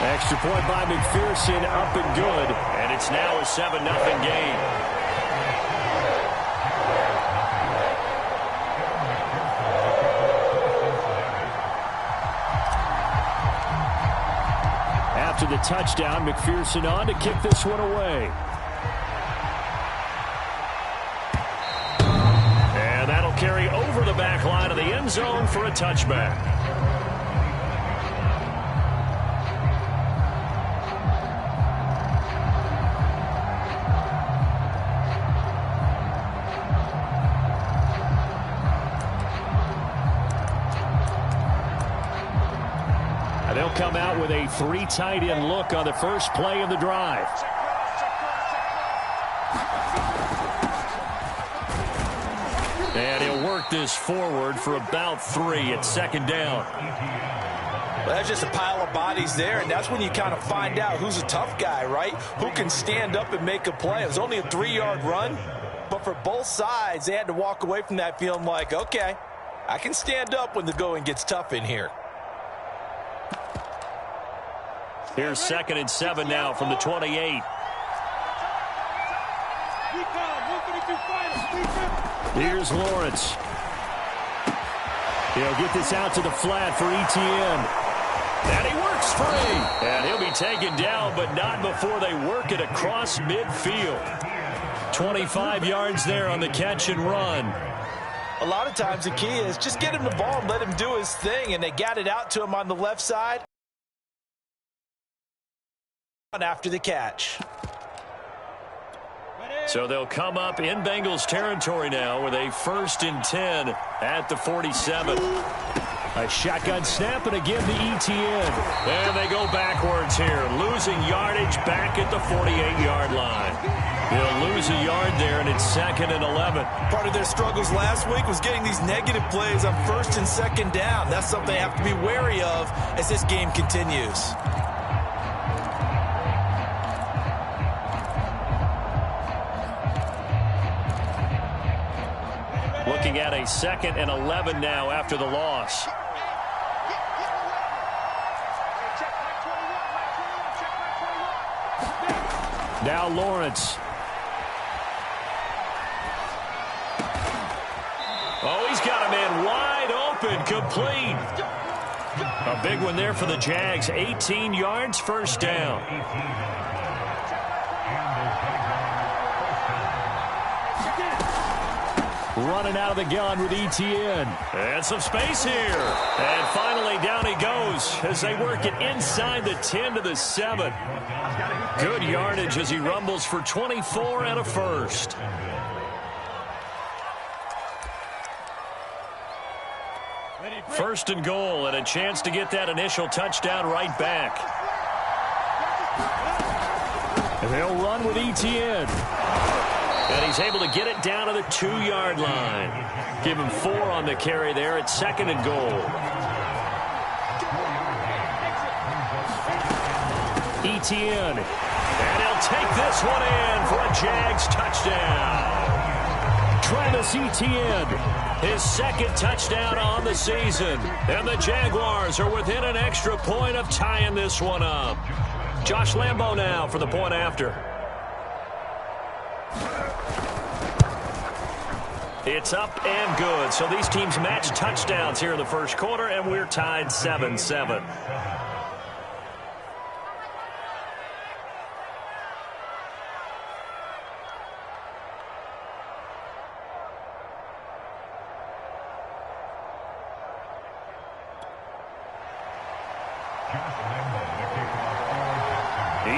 Extra point by McPherson, up and good. And it's now a 7-0 game. After the touchdown, McPherson on to kick this one away. And that'll carry over the back line of the end zone for a touchback. They'll come out with a 3 tight end look on the first play of the drive. And he'll work this forward for about 3 at second down. Well, that's just a pile of bodies there, and that's when you kind of find out who's a tough guy, right? Who can stand up and make a play. It was only a 3-yard run, but for both sides, they had to walk away from that feeling like, okay, I can stand up when the going gets tough in here. Here's 2nd and 7 now from the 28. Here's Lawrence. He'll get this out to the flat for Etienne. And he works free. And he'll be taken down, but not before they work it across midfield. 25 yards there on the catch and run. A lot of times the key is just get him the ball and let him do his thing, and they got it out to him on the left side. After the catch. So they'll come up in Bengals territory now with a 1st and 10 at the 47. A shotgun snap, and again to Etienne. And they go backwards here, losing yardage back at the 48-yard line. They'll lose a yard there, and it's 2nd and 11. Part of their struggles last week was getting these negative plays on 1st and 2nd down. That's something they have to be wary of as this game continues. Looking at a 2nd and 11 now after the loss. Now Lawrence. Oh, he's got a man wide open, complete. A big one there for the Jags. 18 yards, 1st down. Running out of the gun with Etienne. And some space here. And finally down he goes as they work it inside the 10 to the 7. Good yardage as he rumbles for 24 and a 1st. First and goal, and a chance to get that initial touchdown right back. And they'll run with Etienne. And he's able to get it down to the 2-yard line. Give him 4 on the carry there at 2nd and goal. Etienne. And he'll take this one in for a Jags touchdown. Travis Etienne, his 2nd touchdown on the season. And the Jaguars are within an extra point of tying this one up. Josh Lambo now for the point after. It's up and good. So these teams match touchdowns here in the first quarter, and we're tied 7-7.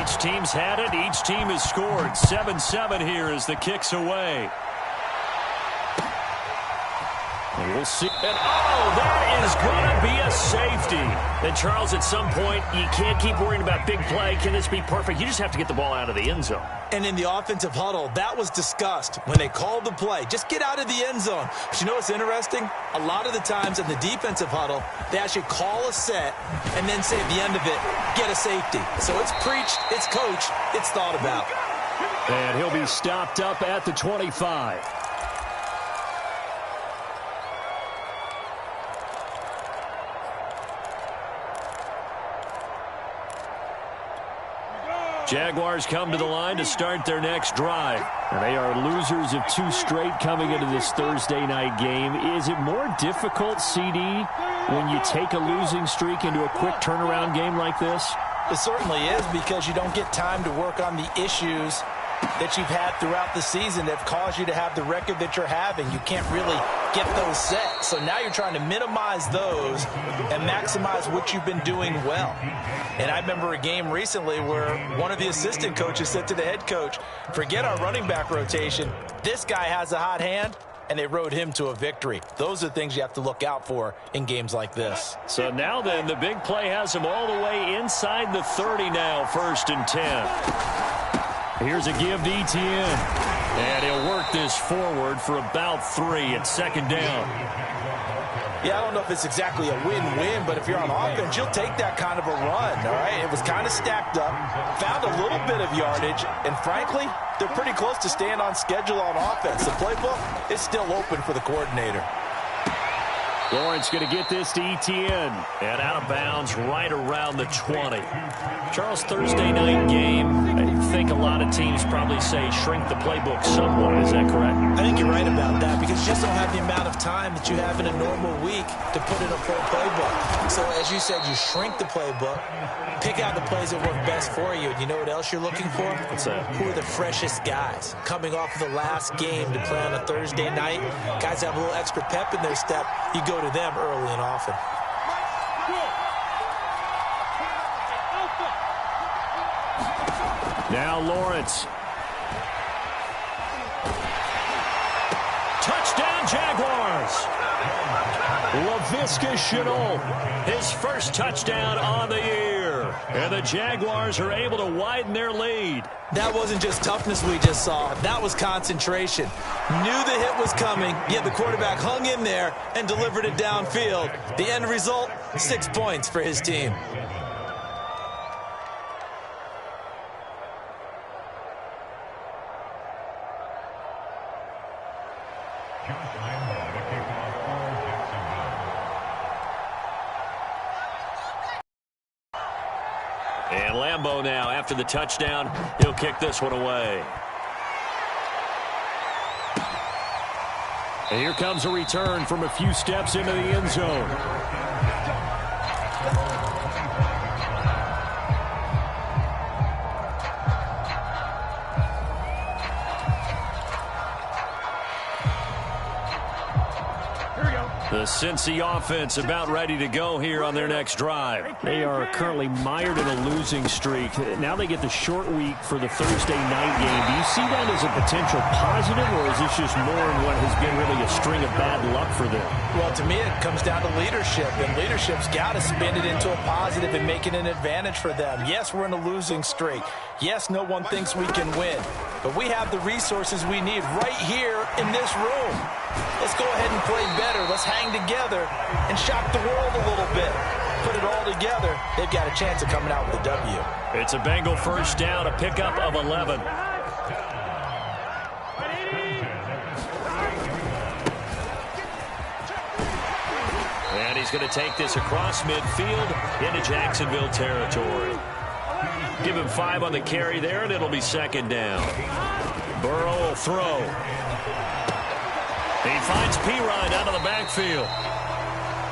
Each team's had it. Each team has scored. 7-7 here as the kick's away. And we'll see. And that is going to be a safety. And Charles, at some point, you can't keep worrying about big play. Can this be perfect? You just have to get the ball out of the end zone. And in the offensive huddle, that was discussed when they called the play. Just get out of the end zone. But you know what's interesting? A lot of the times in the defensive huddle, they actually call a set and then say at the end of it, get a safety. So it's preached, it's coached, it's thought about. And he'll be stopped up at the 25. Jaguars come to the line to start their next drive. And they are losers of 2 straight coming into this Thursday night game. Is it more difficult, CD, when you take a losing streak into a quick turnaround game like this? It certainly is, because you don't get time to work on the issues that you've had throughout the season that have caused you to have the record that you're having. You can't really get those set. So now you're trying to minimize those and maximize what you've been doing well. And I remember a game recently where one of the assistant coaches said to the head coach, forget our running back rotation. This guy has a hot hand, and they rode him to a victory. Those are things you have to look out for in games like this. So now then, the big play has him all the way inside the 30 now, 1st and 10. Here's a give to Etienne. And he'll work this forward for about 3 at 2nd down. Yeah, I don't know if it's exactly a win-win, but if you're on offense, you'll take that kind of a run, all right? It was kind of stacked up, found a little bit of yardage, and frankly, they're pretty close to staying on schedule on offense. The playbook is still open for the coordinator. Lawrence going to get this to Etienne. And out of bounds right around the 20. Charles, Thursday night game, I think a lot of teams probably say shrink the playbook somewhat. Is that correct? I think you're right about that, because you just don't have the amount of time that you have in a normal week to put in a full playbook. So as you said, you shrink the playbook, pick out the plays that work best for you. And you know what else you're looking for? What's that? Who are the freshest guys? Coming off of the last game to play on a Thursday night, guys have a little extra pep in their step. You go to them early and often. Now Lawrence. Touchdown Jaguars. Laviska Shenault, his first touchdown on the year. And the Jaguars are able to widen their lead. That wasn't just toughness we just saw. That was concentration. Knew the hit was coming, yet the quarterback hung in there and delivered it downfield. The end result, 6 points for his team. And Lambeau now, after the touchdown, he'll kick this one away. And here comes a return from a few steps into the end zone. The Cincy offense about ready to go here on their next drive. They are currently mired in a losing streak. Now they get the short week for the Thursday night game. Do you see that as a potential positive, or is this just more in what has been really a string of bad luck for them? Well, to me, it comes down to leadership, and leadership's got to spin it into a positive and make it an advantage for them. Yes, we're in a losing streak. Yes, no one thinks we can win, but we have the resources we need right here in this room. Let's go ahead and play better. Let's hang together and shock the world a little bit. Put it all together. They've got a chance of coming out with a W. It's a Bengal first down, a pickup of 11. And he's going to take this across midfield into Jacksonville territory. Give him 5 on the carry there, and it'll be 2nd down. Burrow will throw. He finds Pirine out of the backfield.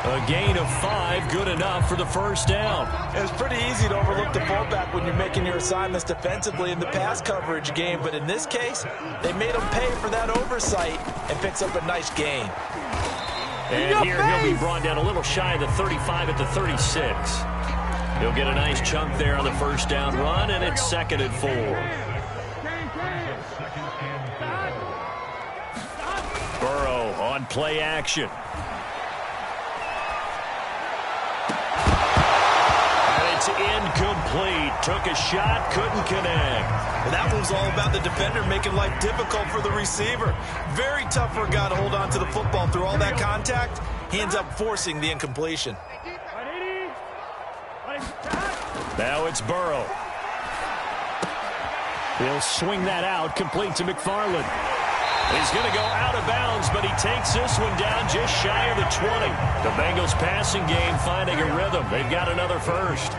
A gain of 5, good enough for the first down. It's pretty easy to overlook the fullback when you're making your assignments defensively in the pass coverage game, but in this case, they made him pay for that oversight and picks up a nice gain. And here he'll be brought down a little shy of the 35 at the 36. He'll get a nice chunk there on the first down run, and it's 2nd and 4. Burrow on play action. And it's incomplete. Took a shot, couldn't connect. Well, that was all about the defender making life difficult for the receiver. Very tough for a guy to hold on to the football through all that contact. He ends up forcing the incompletion. Now it's Burrow. He'll swing that out, complete to McFarland. He's going to go out of bounds, but he takes this one down just shy of the 20. The Bengals passing game finding a rhythm. They've got another first.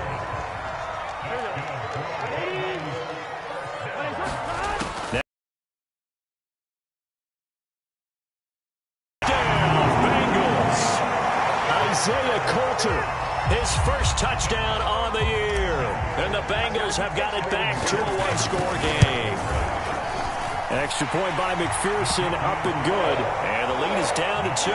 Isaiah Coulter, his first touchdown on the year. And the Bengals have got it back to a one-score game. Extra point by McPherson, up and good. And the lead is down to 2.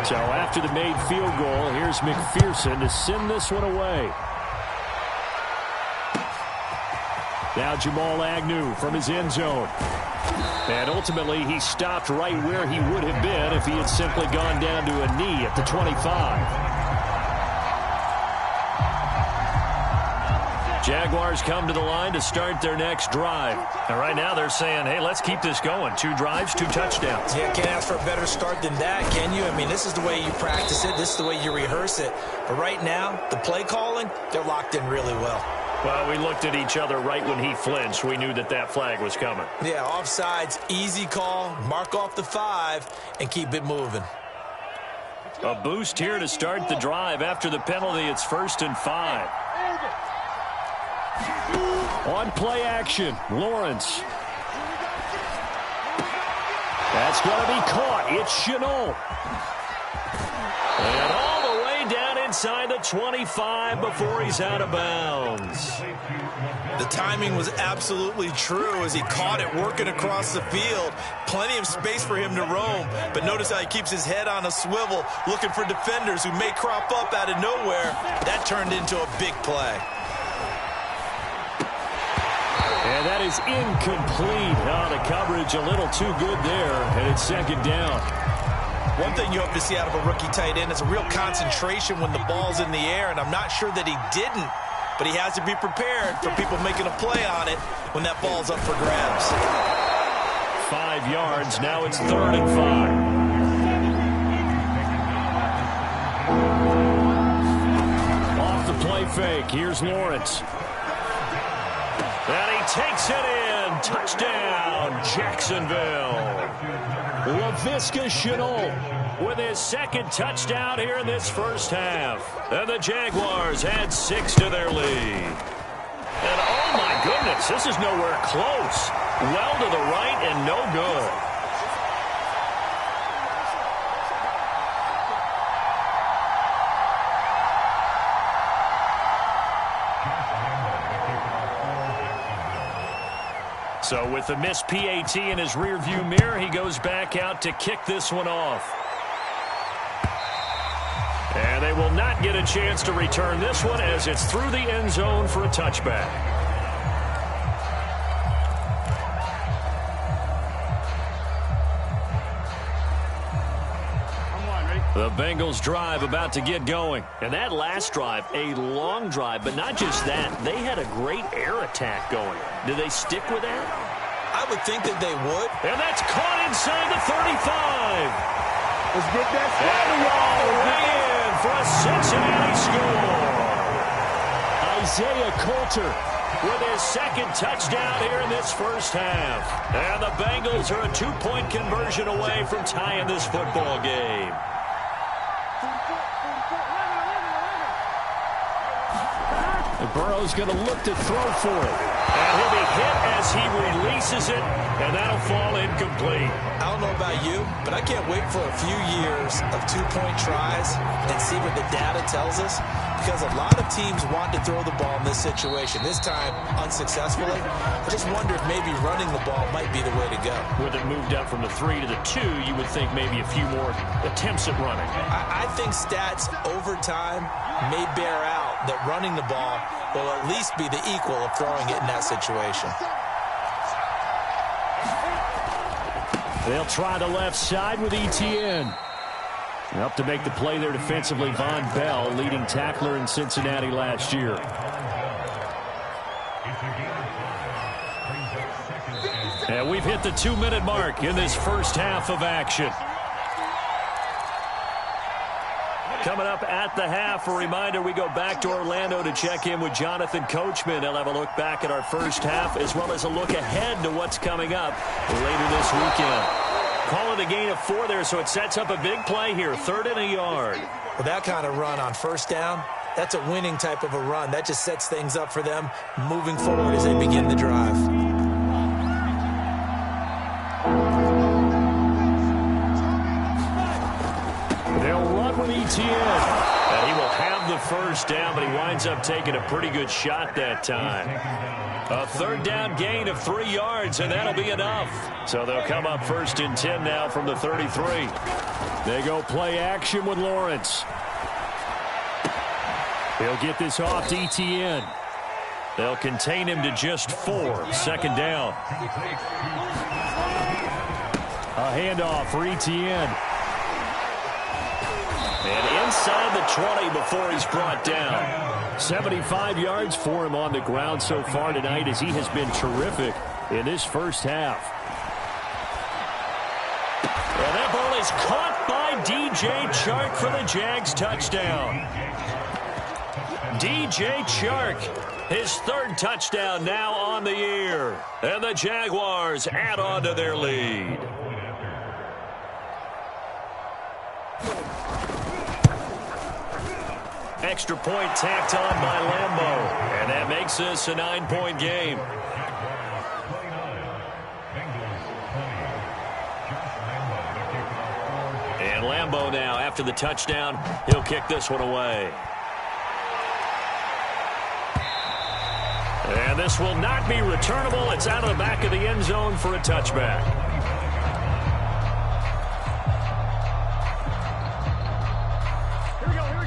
So after the made field goal, here's McPherson to send this one away. Now Jamal Agnew from his end zone. And ultimately, he stopped right where he would have been if he had simply gone down to a knee at the 25. Jaguars come to the line to start their next drive. And right now they're saying, hey, let's keep this going. 2 drives, 2 touchdowns. Yeah, can't ask for a better start than that, can you? I mean, this is the way you practice it. This is the way you rehearse it. But right now, the play calling, they're locked in really well. Well, we looked at each other right when he flinched. We knew that that flag was coming. Yeah, offsides, easy call, mark off the 5, and keep it moving. A boost here to start the drive. After the penalty, it's 1st and 5. On play action, Lawrence. That's going to be caught. It's Chenault. And all the way down inside the 25 before he's out of bounds. The timing was absolutely true as he caught it working across the field. Plenty of space for him to roam, but notice how he keeps his head on a swivel looking for defenders who may crop up out of nowhere. That turned into a big play. And that is incomplete. Oh, the coverage a little too good there, and it's 2nd down. One thing you hope to see out of a rookie tight end is a real concentration when the ball's in the air, and I'm not sure that he didn't, but he has to be prepared for people making a play on it when that ball's up for grabs. 5 yards. Now it's 3rd and 5. Off the play fake. Here's Lawrence. And he takes it in. Touchdown, Jacksonville. Laviska Shenault with his 2nd touchdown here in this first half. And the Jaguars add 6 to their lead. And oh my goodness, this is nowhere close. Well to the right and no good. So with the missed PAT in his rearview mirror, he goes back out to kick this one off. And they will not get a chance to return this one as it's through the end zone for a touchback. The Bengals drive about to get going. And that last drive, a long drive, but not just that. They had a great air attack going. Do they stick with that? I would think that they would. And that's caught inside the 35. Let's get that and all the way in for a Cincinnati score. Isaiah Coulter with his 2nd touchdown here in this first half. And the Bengals are a 2-point conversion away from tying this football game. Burrow's going to look to throw for it. And he'll be hit as he releases it, and that'll fall incomplete. I don't know about you, but I can't wait for a few years of 2-point tries and see what the data tells us, because a lot of teams want to throw the ball in this situation. This time, unsuccessfully. I just wonder if maybe running the ball might be the way to go. With it moved up from the 3 to the 2, you would think maybe a few more attempts at running. I think stats over time may bear out that running the ball will at least be the equal of throwing it in that situation. They'll try the left side with Etienne. Up to make the play there defensively, Von Bell, leading tackler in Cincinnati last year. And we've hit the 2-minute mark in this first half of action. Coming up at the half, a reminder, we go back to Orlando to check in with Jonathan Coachman. He'll have a look back at our first half as well as a look ahead to what's coming up later this weekend. Call it a gain of 4 there, so it sets up a big play here, 3rd and a yard. Well, that kind of run on first down, that's a winning type of a run. That just sets things up for them moving forward as they begin the drive. Etienne. And he will have the first down, but he winds up taking a pretty good shot that time. A third down gain of 3 yards, and that'll be enough. So they'll come up 1st and 10 now from the 33. They go play action with Lawrence. He'll get this off to Etienne. They'll contain him to just 4. 2nd down. A handoff for Etienne. And inside the 20 before he's brought down. 75 yards for him on the ground so far tonight as he has been terrific in this first half. And that ball is caught by DJ Chark for the Jags touchdown. DJ Chark, his 3rd touchdown now on the year. And the Jaguars add on to their lead. Extra point tacked on by Lambeau. And that makes this a 9-point game. And Lambeau now, after the touchdown, he'll kick this one away. And this will not be returnable. It's out of the back of the end zone for a touchback.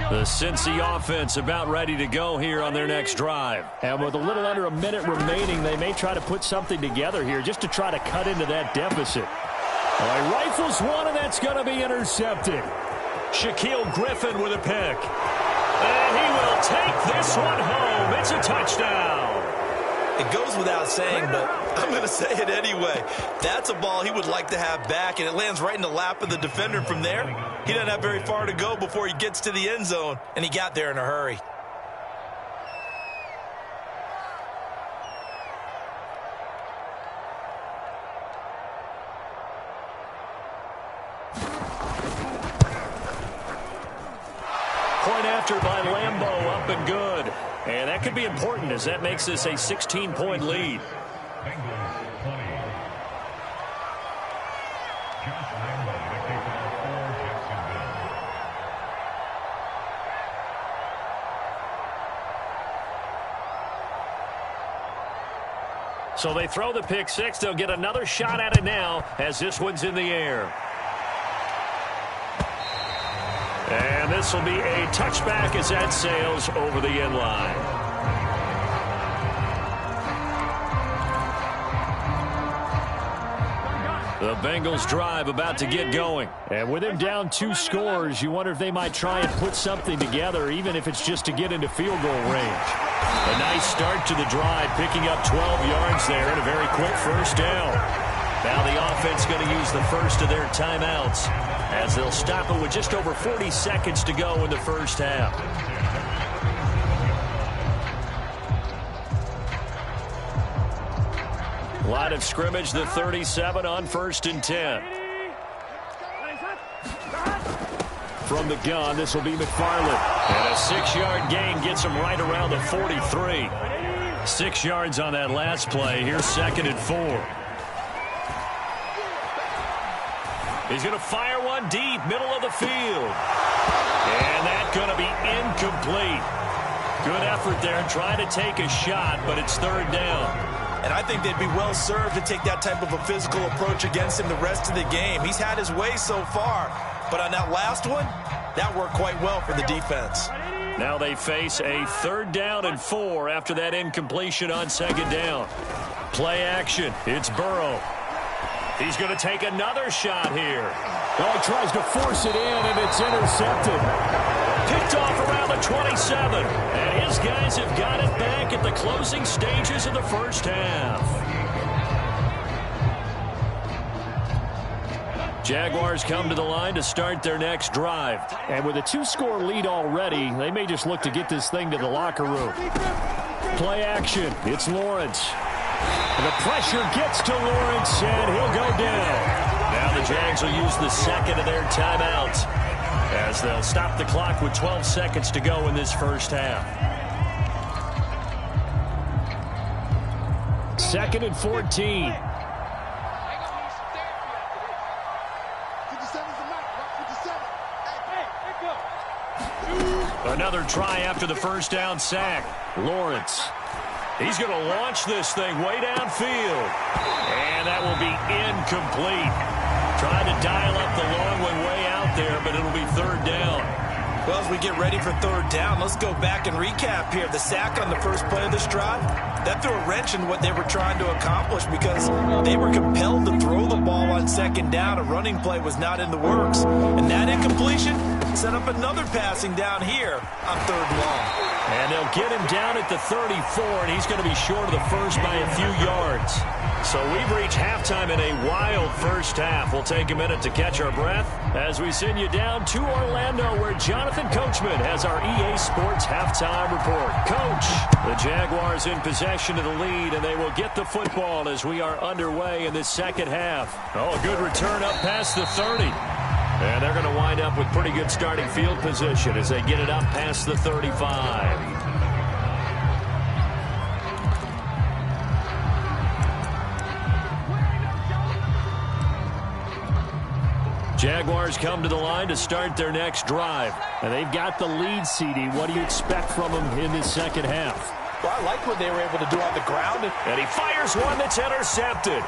The Cincy offense about ready to go here on their next drive. And with a little under a minute remaining, they may try to put something together here just to try to cut into that deficit. He rifles one, and that's going to be intercepted. Shaquille Griffin with a pick. And he will take this one home. It's a touchdown. It goes without saying, but I'm going to say it anyway. That's a ball he would like to have back, and it lands right in the lap of the defender from there. He doesn't have very far to go before he gets to the end zone, and he got there in a hurry. Point after by Lambeau, up and good. And that could be important as that makes this a 16-point lead. So they throw the pick six. They'll get another shot at it now as this one's in the air. And this will be a touchback as that sails over the end line. The Bengals drive about to get going. And with him down 2 scores, you wonder if they might try and put something together, even if it's just to get into field goal range. A nice start to the drive, picking up 12 yards there and a very quick first down. Now the offense going to use the first of their timeouts as they'll stop it with just over 40 seconds to go in the first half. Line of scrimmage, the 37 on 1st and 10. From the gun, this will be McFarland. And a 6-yard gain gets him right around the 43. 6 yards on that last play. Here's 2nd and 4. He's going to fire one deep, middle of the field. And that's going to be incomplete. Good effort there, trying to take a shot, but it's 3rd down. And I think they'd be well served to take that type of a physical approach against him the rest of the game. He's had his way so far, but on that last one, that worked quite well for the defense. Now they face a 3rd down and 4 after that incompletion on 2nd down. Play action. It's Burrow. He's going to take another shot here. Well, he tries to force it in, and it's intercepted. Picked off around the 27. And his guys have got it back at the closing stages of the first half. Jaguars come to the line to start their next drive. And with a 2-score lead already, they may just look to get this thing to the locker room. Play action. It's Lawrence. And the pressure gets to Lawrence, and he'll go down. Now the Jags will use the 2nd of their timeouts as they'll stop the clock with 12 seconds to go in this first half. 2nd and 14. Another try after the first down sack. Lawrence. He's going to launch this thing way downfield. And that will be incomplete. Tried to dial up the long one way out there, but it'll be third down. Well, as we get ready for third down, let's go back and recap here. The sack on the first play of this drive, that threw a wrench in what they were trying to accomplish because they were compelled to throw the ball on second down. A running play was not in the works. And that incompletion set up another passing down here on third and long. And they'll get him down at the 34, and he's going to be short of the first by a few yards. So we've reached halftime in a wild first half. We'll take a minute to catch our breath as we send you down to Orlando, where Jonathan Coachman has our EA Sports halftime report. Coach, the Jaguars in possession of the lead, and they will get the football as we are underway in this second half. Oh, a good return up past the 30. And they're going to wind up with pretty good starting field position as they get it up past the 35. Jaguars come to the line to start their next drive. And they've got the lead, CD. What do you expect from them in this second half? Well, I like what they were able to do on the ground. And he fires one that's intercepted.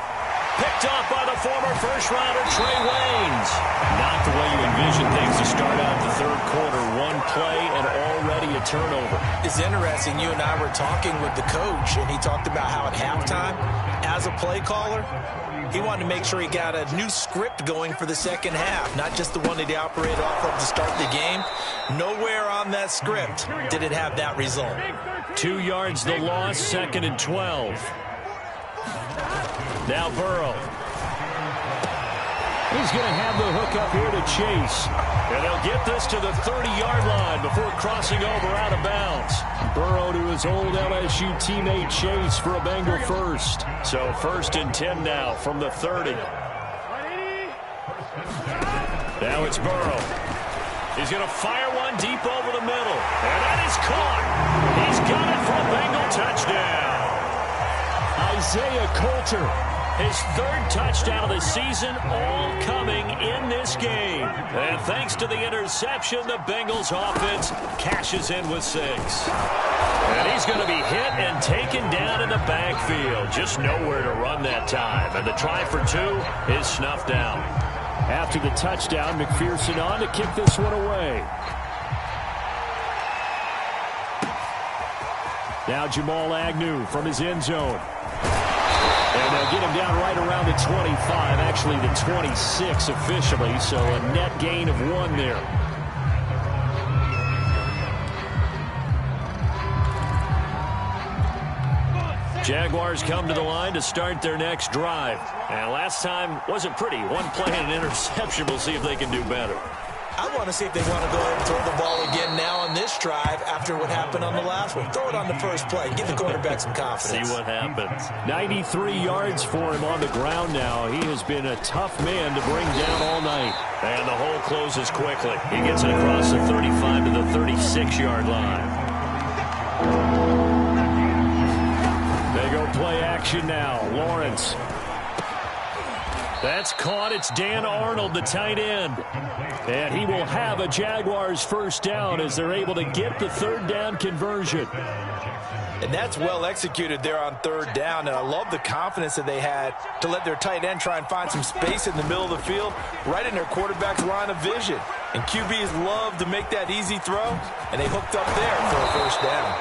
Picked off by the former first-rounder, Trey Waynes. Not the way you envision things to start out the third quarter. One play and already a turnover. It's interesting. You and I were talking with the coach, and he talked about how at halftime, as a play caller, he wanted to make sure he got a new script going for the second half, not just the one that he operated off of to start the game. Nowhere on that script did it have that result. 2 yards the loss, 2nd and 12. Now Burrow. He's going to have the hook up here to Chase. And they'll get this to the 30-yard line before crossing over out of bounds. Burrow to his old LSU teammate Chase for a Bengal first. So 1st and 10 now from the 30. Now it's Burrow. He's going to fire one deep over the middle. And that is caught. He's got it for a Bengal touchdown. Isaiah Coulter. His 3rd touchdown of the season, all coming in this game. And thanks to the interception, the Bengals offense cashes in with 6. And he's going to be hit and taken down in the backfield. Just nowhere to run that time. And the try for 2 is snuffed out. After the touchdown, McPherson on to kick this one away. Now Jamal Agnew from his end zone. And they'll get him down right around the 25, actually the 26 officially, so a net gain of 1 there. Jaguars come to the line to start their next drive. And last time wasn't pretty. 1 play and an interception. We'll see if they can do better. I want to see if they want to go ahead and throw the ball again now on this drive after what happened on the last one. Throw it on the first play. Give the quarterback some confidence. See what happens. 93 yards for him on the ground now. He has been a tough man to bring down all night. And the hole closes quickly. He gets it across the 35 to the 36-yard line. They go play action now. Lawrence. That's caught. It's Dan Arnold, the tight end. And he will have a Jaguars first down as they're able to get the 3rd down conversion. And that's well executed there on 3rd down. And I love the confidence that they had to let their tight end try and find some space in the middle of the field, right in their quarterback's line of vision. And QBs love to make that easy throw, and they hooked up there for a first down.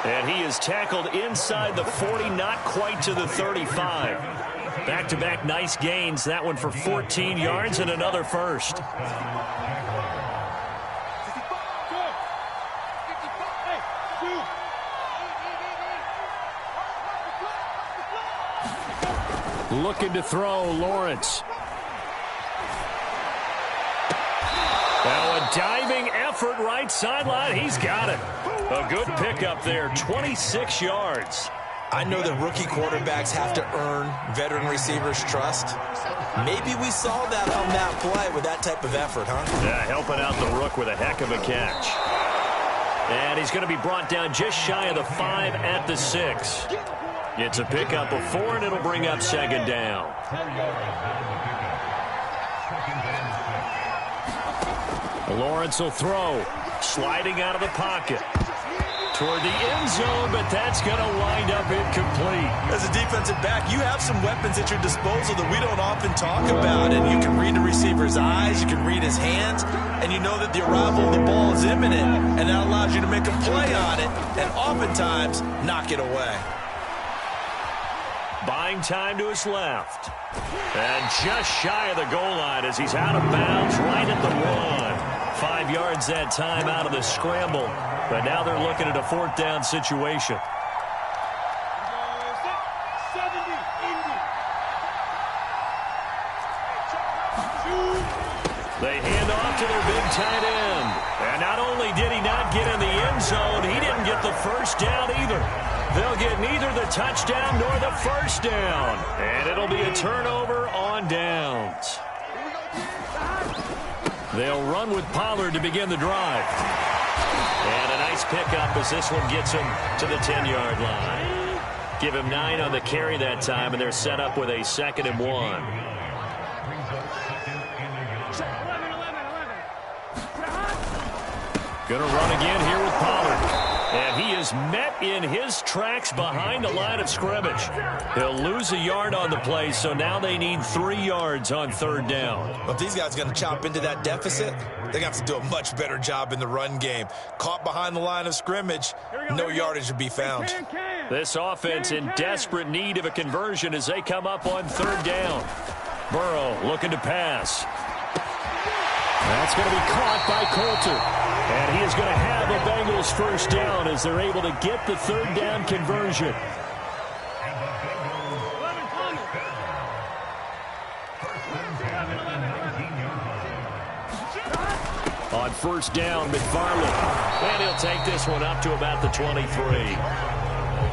And he is tackled inside the 40, not quite to the 35. Back-to-back nice gains. That one for 14 yards and another first. Looking to throw, Lawrence. Now a diving effort right sideline. He's got it. A good pickup there, 26 yards. I know that rookie quarterbacks have to earn veteran receivers' trust. Maybe we saw that on that play with that type of effort, huh? Yeah, helping out the rook with a heck of a catch. And he's going to be brought down just shy of the 5 at the 6. It's a pickup of 4, and it'll bring up 2nd down. Lawrence will throw. sliding out of the pocket toward the end zone, but that's going to wind up incomplete. As a defensive back, you have some weapons at your disposal that we don't often talk about, and you can read the receiver's eyes, you can read his hands, and you know that the arrival of the ball is imminent, and that allows you to make a play on it and oftentimes knock it away. Buying time to his left. And just shy of the goal line as he's out of bounds right at the 1. 5 yards that time out of the scramble. But now they're looking at a 4th down situation. They hand off to their big tight end. And not only did he not get in the end zone, he didn't get the first down either. They'll get neither the touchdown nor the first down. And it'll be a turnover on downs. They'll run with Pollard to begin the drive. And a nice pickup as this one gets him to the 10-yard line. Give him 9 on the carry that time, and they're set up with a 2nd and 1. Going to run again here with Pollard. And he is met in his tracks behind the line of scrimmage. He'll lose a yard on the play, so now they need 3 yards on 3rd down. Well, if these guys are going to chop into that deficit, they have to do a much better job in the run game. Caught behind the line of scrimmage, no yardage to be found. This offense in desperate need of a conversion as they come up on 3rd down. Burrow looking to pass. That's going to be caught by Coulter. And he is going to have a Bengals first down as they're able to get the 3rd down conversion. On 1st down, McFarland. And he'll take this one up to about the 23.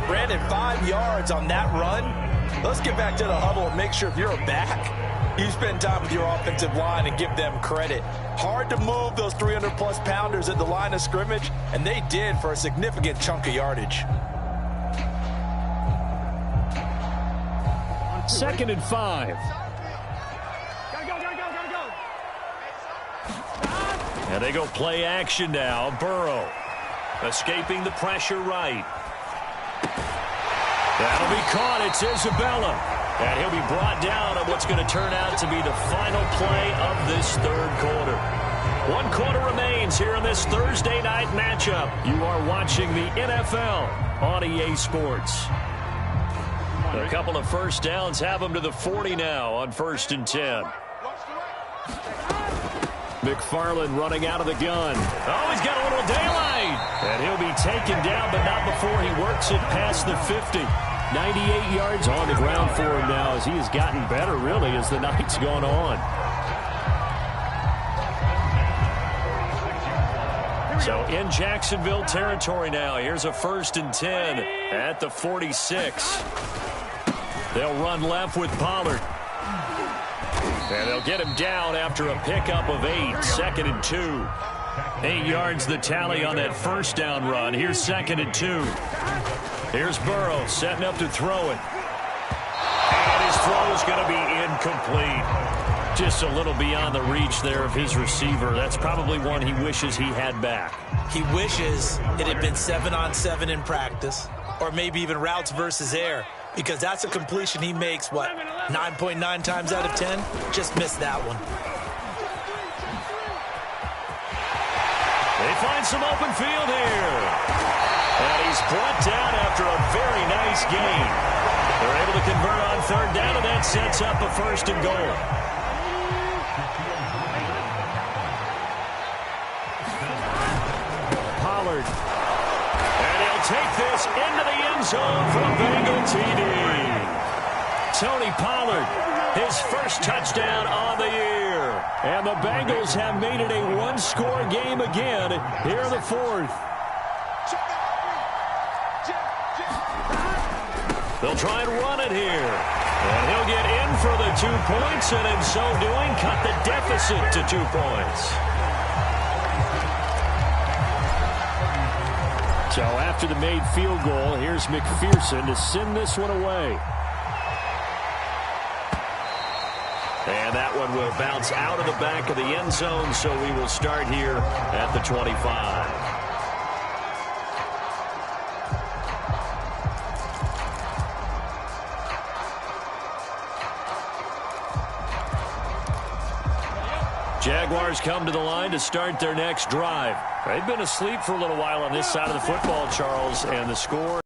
Brandon, 5 yards on that run. Let's get back to the huddle and make sure if you're a back, you spend time with your offensive line and give them credit. Hard to move those 300-plus pounders at the line of scrimmage, and they did for a significant chunk of yardage. 2nd and 5. And they go play action now. Burrow escaping the pressure right. That'll be caught. It's Isabella. And he'll be brought down on what's going to turn out to be the final play of this 3rd quarter. 1 quarter remains here in this Thursday night matchup. You are watching the NFL on EA Sports. A couple of first downs have them to the 40 now on 1st and 10. McFarland running out of the gun. Oh, he's got a little daylight. And he'll be taken down, but not before he works it past the 50. 98 yards on the ground for him now as he has gotten better, really, as the night's gone on. So in Jacksonville territory now. Here's a 1st and 10 at the 46. They'll run left with Pollard. And they'll get him down after a pickup of 8. 2nd and 2. 8 yards the tally on that 1st down run. Here's 2nd and 2. Here's Burrow setting up to throw it. And his throw is going to be incomplete. Just a little beyond the reach there of his receiver. That's probably one he wishes he had back. He wishes it had been 7-on-7 in practice, or maybe even routes versus air, because that's a completion he makes, 9.9 times out of 10? Just missed that one. They find some open field here. And he's brought down after a very nice gain. They're able to convert on 3rd down, and that sets up a 1st and goal. Pollard. And he'll take this into the end zone for a Bengal TD. Tony Pollard, his first touchdown on the year. And the Bengals have made it a 1-score game again here in the 4th. They'll try and run it here. And he'll get in for the 2 points, and in so doing, cut the deficit to 2 points. So after the made field goal, here's McPherson to send this one away. And that one will bounce out of the back of the end zone, so we will start here at the 25. Jaguars come to the line to start their next drive. They've been asleep for a little while on this side of the football, Charles, and the score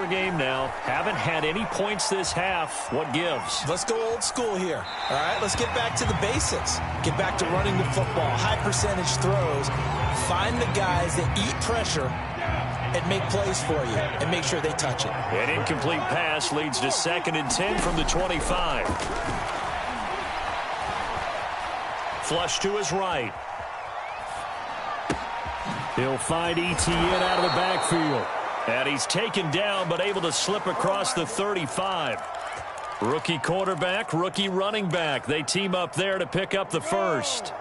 game now. Haven't had any points this half. What gives? Let's go old school here. All right, let's get back to the basics. Get back to running the football, high percentage throws. Find the guys that eat pressure and make plays for you and make sure they touch it. An incomplete pass leads to 2nd and 10 from the 25. Flush to his right. He'll find Etienne out of the backfield. And he's taken down but able to slip across the 35. Rookie quarterback, rookie running back. They team up there to pick up the first.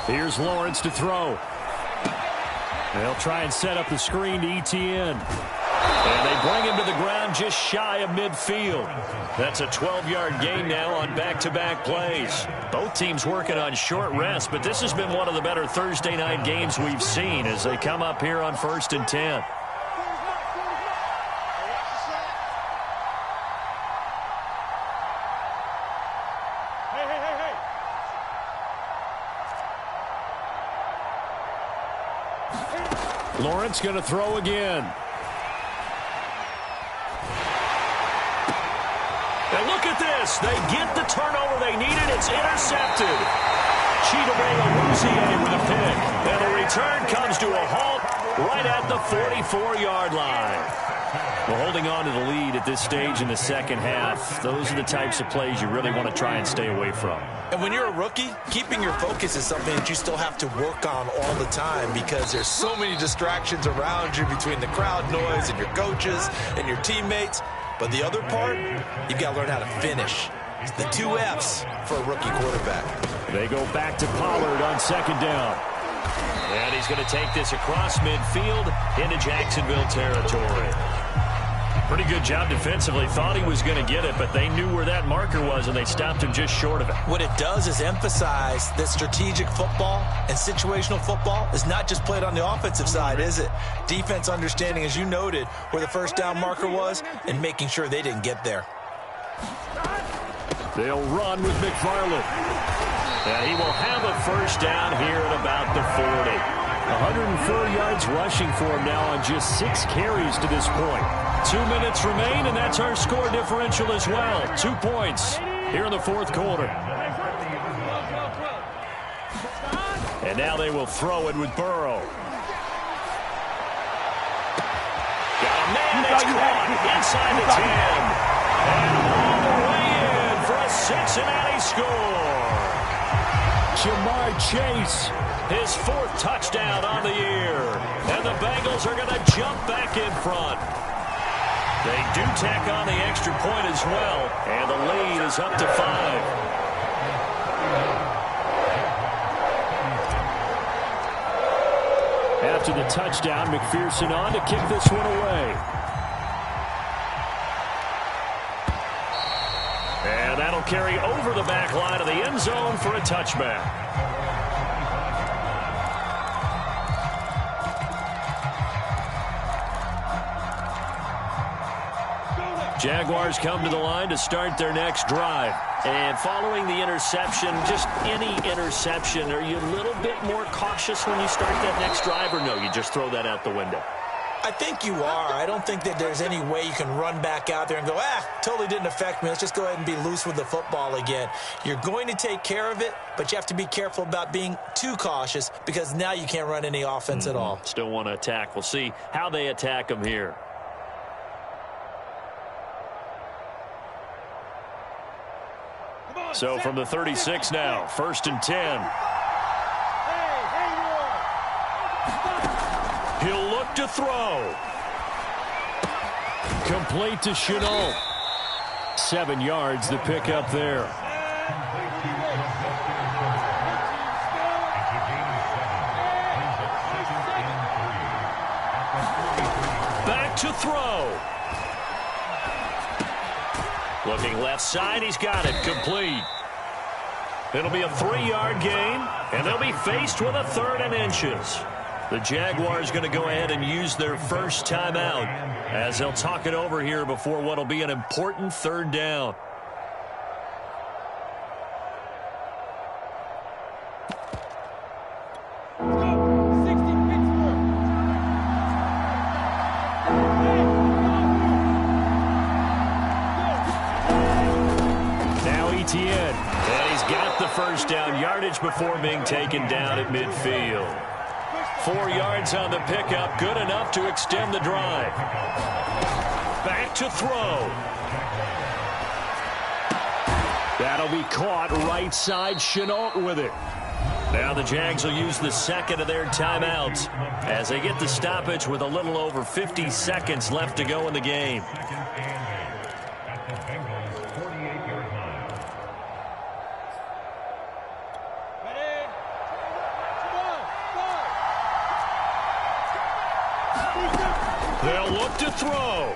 Here's Lawrence to throw. They'll try and set up the screen to Etienne. And they bring him to the ground just shy of midfield. That's a 12-yard gain now on back-to-back plays. Both teams working on short rest, but this has been one of the better Thursday night games we've seen as they come up here on 1st and 10. Lawrence going to throw again. And look at this. They get the turnover they needed. It's intercepted. Chidobe with a pick. And the return comes to a halt right at the 44-yard line. Well, holding on to the lead at this stage in the second half, those are the types of plays you really want to try and stay away from. And when you're a rookie, keeping your focus is something that you still have to work on all the time because there's so many distractions around you between the crowd noise and your coaches and your teammates. But the other part, you've got to learn how to finish. It's the 2 F's for a rookie quarterback. They go back to Pollard on 2nd down. And he's going to take this across midfield into Jacksonville territory. Pretty good job defensively. Thought he was going to get it, but they knew where that marker was, and they stopped him just short of it. What it does is emphasize that strategic football and situational football is not just played on the offensive side, is it? Defense understanding, as you noted, where the first down marker was and making sure they didn't get there. They'll run with McFarland. And he will have a first down here at about the 40. 104 yards rushing for him now on just 6 carries to this point. 2 minutes remain, and that's our score differential as well. 2 points here in the 4th quarter. And now they will throw it with Burrow. Got a man that's caught inside the 10. And all the way in for a Cincinnati score. Jamar Chase, his 4th touchdown on the year. And the Bengals are going to jump back in front. They do tack on the extra point as well, and the lead is up to 5. After the touchdown, McPherson on to kick this one away. And that'll carry over the back line of the end zone for a touchback. Jaguars come to the line to start their next drive. And following the interception, just any interception, are you a little bit more cautious when you start that next drive, or no, you just throw that out the window? I think you are. I don't think that there's any way you can run back out there and go, totally didn't affect me. Let's just go ahead and be loose with the football again. You're going to take care of it, but you have to be careful about being too cautious because now you can't run any offense at all. Still want to attack. We'll see how they attack them here. So from the 36 now, 1st and 10. He'll look to throw. Complete to Chenault. 7 yards the pick up there. Back to throw. Looking left side, he's got it, complete. It'll be a 3-yard gain, and they'll be faced with a 3rd and inches. The Jaguars going to go ahead and use their first timeout as they'll talk it over here before what will be an important 3rd down. Etienne. And he's got the first down, yardage before being taken down at midfield. 4 yards on the pickup, good enough to extend the drive. Back to throw. That'll be caught right side. Chenault with it. Now the Jags will use the second of their timeouts as they get the stoppage with a little over 50 seconds left to go in the game. They'll look to throw.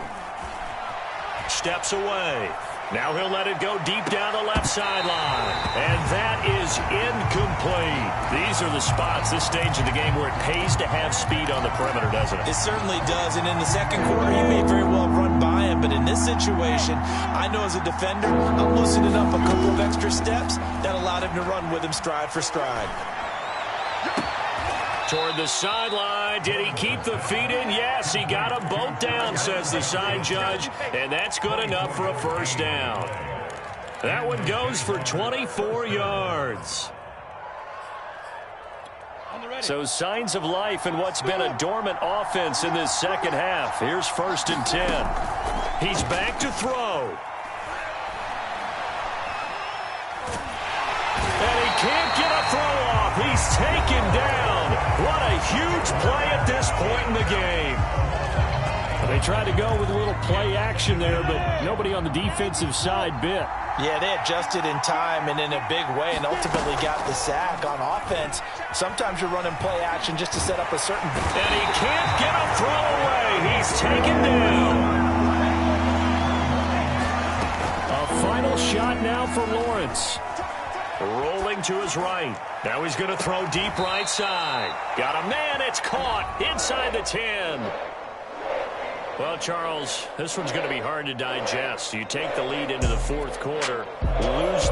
Steps away. Now he'll let it go deep down the left sideline. And that is incomplete. These are the spots, this stage of the game, where it pays to have speed on the perimeter, doesn't it? It certainly does. And in the second quarter, he may very well run by him. But in this situation, I know as a defender, I'm loosening up a couple of extra steps that allowed him to run with him stride for stride. Toward the sideline. Did he keep the feet in? Yes, he got them both down, says the side judge. And that's good enough for a first down. That one goes for 24 yards. So signs of life in what's been a dormant offense in this second half. Here's 1st and 10. He's back to throw. And he can't get a throw off. He's taken down. What a huge play at this point in the game. They tried to go with a little play action there, but nobody on the defensive side bit. Yeah, they adjusted in time and in a big way and ultimately got the sack on offense. Sometimes you're running play action just to set up a certain... And he can't get a throw away. He's taken down. A final shot now for Lawrence. Rolling to his right. Now he's going to throw deep right side. Got a man. It's caught inside the 10. Well, Charles, this one's going to be hard to digest. You take the lead into the 4th quarter, lose